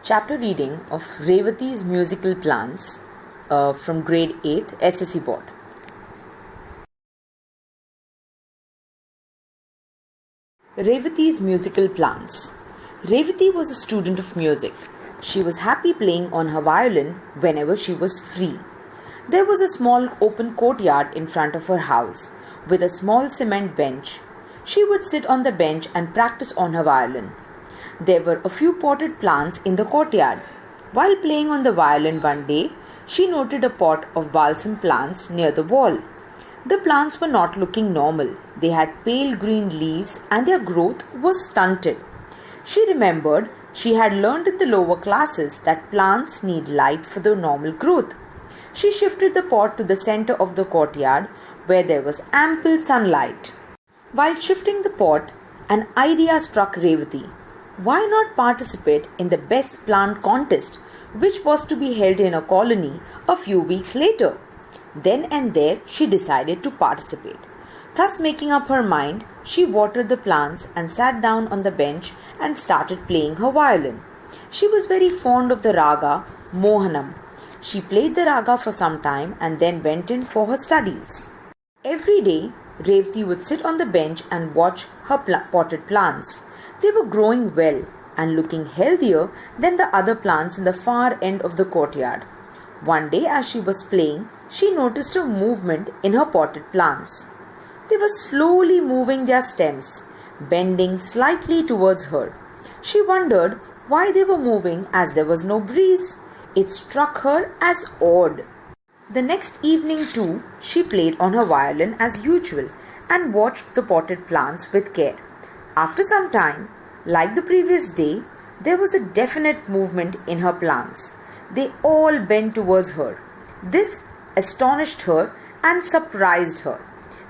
Chapter reading of Revati's musical plants from grade 8th SSC board. Revati's musical plants. Revati was a student of music. She was happy playing on her violin whenever she was free. There was a small open courtyard in front of her house with a small cement bench. She would sit on the bench and practice on her violin. There were a few potted plants in the courtyard. While playing on the violin one day, she noted a pot of balsam plants near the wall. The plants were not looking normal. They had pale green leaves and their growth was stunted. She remembered she had learned in the lower classes that plants need light for their normal growth. She shifted the pot to the center of the courtyard where there was ample sunlight. While shifting the pot, an idea struck Revati. Why not participate in the best plant contest, which was to be held in a colony a few weeks later? Then and there she decided to participate. Thus making up her mind, she watered the plants and sat down on the bench and started playing her violin. She was very fond of the raga Mohanam. She played the raga for some time and then went in for her studies. Every day, Revati would sit on the bench and watch her potted plants. They were growing well and looking healthier than the other plants in the far end of the courtyard. One day as she was playing, she noticed a movement in her potted plants. They were slowly moving their stems, bending slightly towards her. She wondered why they were moving as there was no breeze. It struck her as odd. The next evening too, she played on her violin as usual and watched the potted plants with care. After some time, like the previous day, there was a definite movement in her plants. They all bent towards her. This astonished her and surprised her.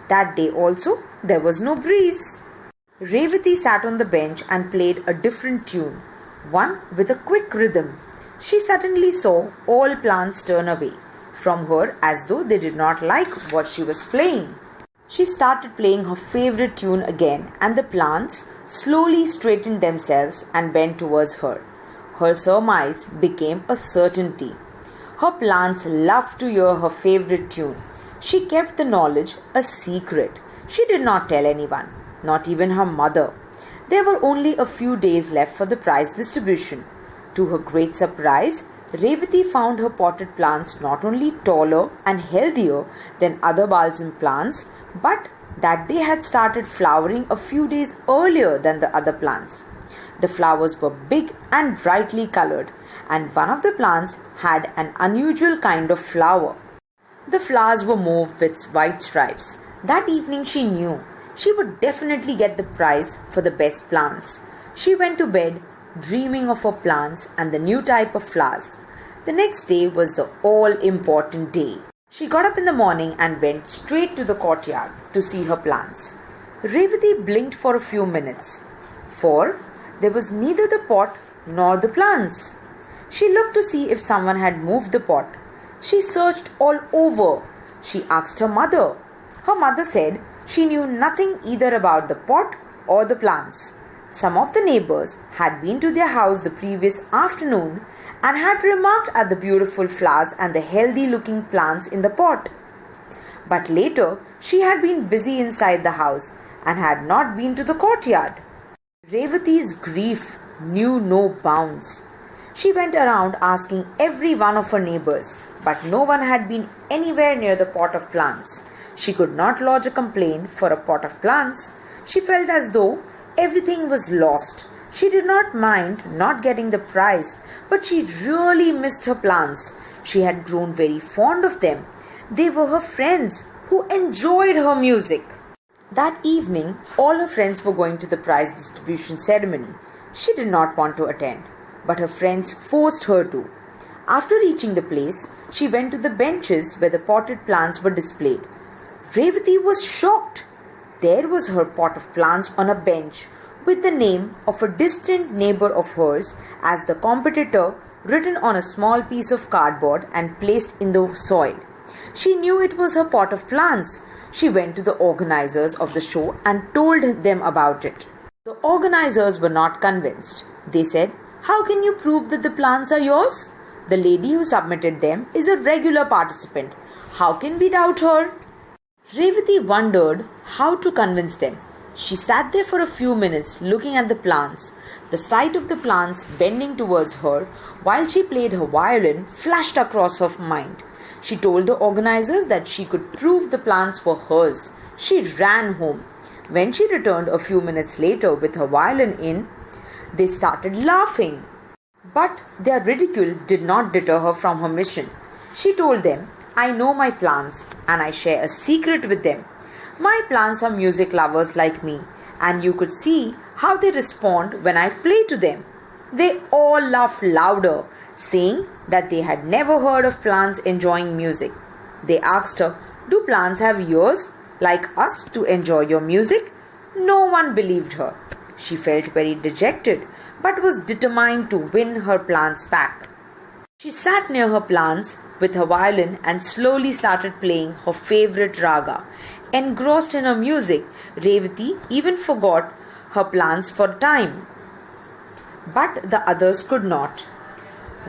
That day also, there was no breeze. Revati sat on the bench and played a different tune, one with a quick rhythm. She suddenly saw all plants turn away from her as though they did not like what she was playing. She started playing her favorite tune again and the plants slowly straightened themselves and bent towards her. Her surmise became a certainty. Her plants loved to hear her favorite tune. She kept the knowledge a secret. She did not tell anyone, not even her mother. There were only a few days left for the prize distribution. To her great surprise, Revati found her potted plants not only taller and healthier than other balsam plants, but that they had started flowering a few days earlier than the other plants. The flowers were big and brightly colored, and one of the plants had an unusual kind of flower. The flowers were moved with white stripes. That evening she knew she would definitely get the prize for the best plants. She went to bed dreaming of her plants and the new type of flowers. The next day was the all-important day. She got up in the morning and went straight to the courtyard to see her plants. Revati blinked for a few minutes, for there was neither the pot nor the plants. She looked to see if someone had moved the pot. She searched all over. She asked her mother. Her mother said she knew nothing either about the pot or the plants. Some of the neighbors had been to their house the previous afternoon and had remarked at the beautiful flowers and the healthy looking plants in the pot. But later she had been busy inside the house and had not been to the courtyard. Revati's grief knew no bounds. She went around asking every one of her neighbors, but no one had been anywhere near the pot of plants. She could not lodge a complaint for a pot of plants. She felt as though everything was lost. She did not mind not getting the prize, but she really missed her plants. She had grown very fond of them. They were her friends who enjoyed her music. That evening, all her friends were going to the prize distribution ceremony. She did not want to attend, but her friends forced her to. After reaching the place, she went to the benches where the potted plants were displayed. Revati was shocked. There was her pot of plants on a bench with the name of a distant neighbor of hers as the competitor written on a small piece of cardboard and placed in the soil. She knew it was her pot of plants. She went to the organizers of the show and told them about it. The organizers were not convinced. They said, How can you prove that the plants are yours? The lady who submitted them is a regular participant. How can we doubt her? Revati wondered how to convince them. She sat there for a few minutes looking at the plants. The sight of the plants bending towards her while she played her violin flashed across her mind. She told the organizers that she could prove the plants were hers. She ran home. When she returned a few minutes later with her violin they started laughing. But their ridicule did not deter her from her mission. She told them, I know my plants and I share a secret with them. My plants are music lovers like me, and you could see how they respond when I play to them. They all laughed louder, saying that they had never heard of plants enjoying music. They asked her, do plants have ears like us to enjoy your music? No one believed her. She felt very dejected, but was determined to win her plants back. She sat near her plants with her violin and slowly started playing her favorite raga. Engrossed in her music, Revati even forgot her plants for a time. But the others could not.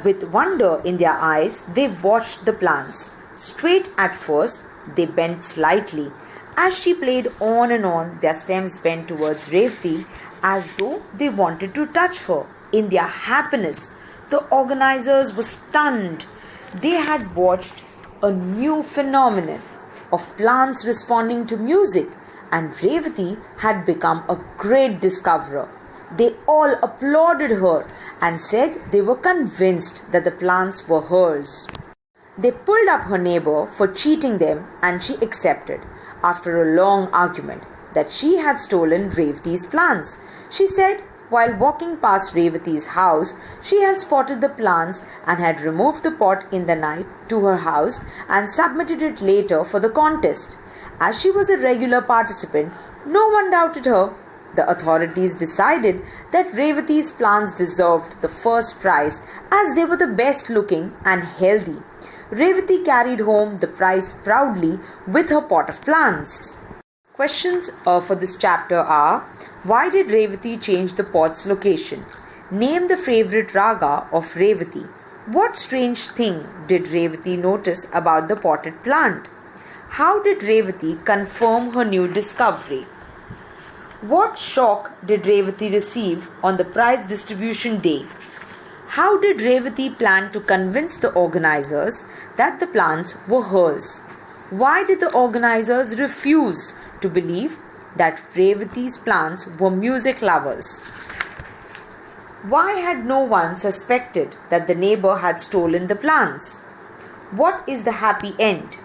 With wonder in their eyes, they watched the plants. Straight at first, they bent slightly. As she played on and on, their stems bent towards Revati as though they wanted to touch her. In their happiness, the organizers were stunned. They had watched a new phenomenon of plants responding to music, and Revati had become a great discoverer. They all applauded her and said they were convinced that the plants were hers. They pulled up her neighbor for cheating them, and she accepted, after a long argument, that she had stolen Revati's plants. She said while walking past Revati's house, she had spotted the plants and had removed the pot in the night to her house and submitted it later for the contest. As she was a regular participant, no one doubted her. The authorities decided that Revati's plants deserved the first prize as they were the best looking and healthy. Revati carried home the prize proudly with her pot of plants. Questions for this chapter are: why did Revati change the pot's location? Name the favorite raga of Revati. What strange thing did Revati notice about the potted plant? How did Revati confirm her new discovery? What shock did Revati receive on the prize distribution day? How did Revati plan to convince the organizers that the plants were hers? Why did the organizers refuse to believe that Revati's plants were music lovers? Why had no one suspected that the neighbor had stolen the plants? What is the happy end?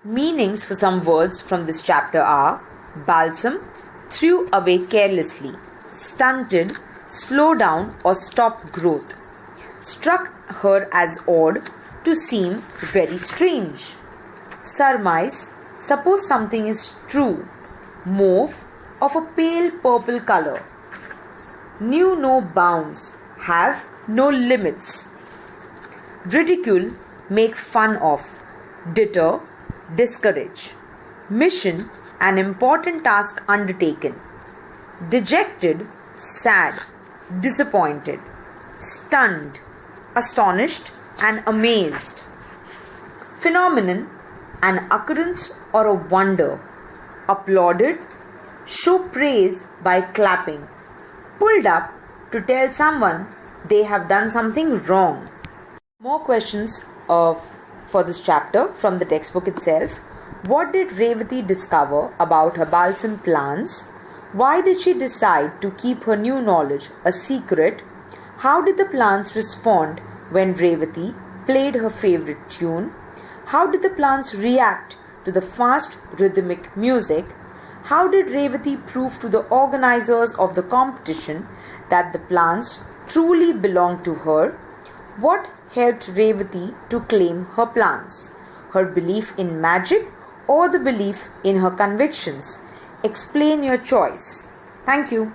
Meanings for some words from this chapter are: balsam, threw away carelessly; stunted, slow down or stop growth; struck her as odd, to seem very strange; surmise, suppose something is true; mauve, of a pale purple color; knew no bounds, have no limits; ridicule, make fun of; deter, discourage; mission, an important task undertaken; dejected, sad, disappointed; stunned, astonished and amazed; phenomenon, an occurrence or a wonder; applauded, show praise by clapping; pulled up, to tell someone they have done something wrong. More questions for this chapter from the textbook itself. What did Revati discover about her balsam plants? Why did she decide to keep her new knowledge a secret? How did the plants respond when Revati played her favorite tune? How did the plants react to the fast rhythmic music? How did Revati prove to the organizers of the competition that the plants truly belonged to her? What helped Revati to claim her plants? Her belief in magic or the belief in her convictions? Explain your choice. Thank you.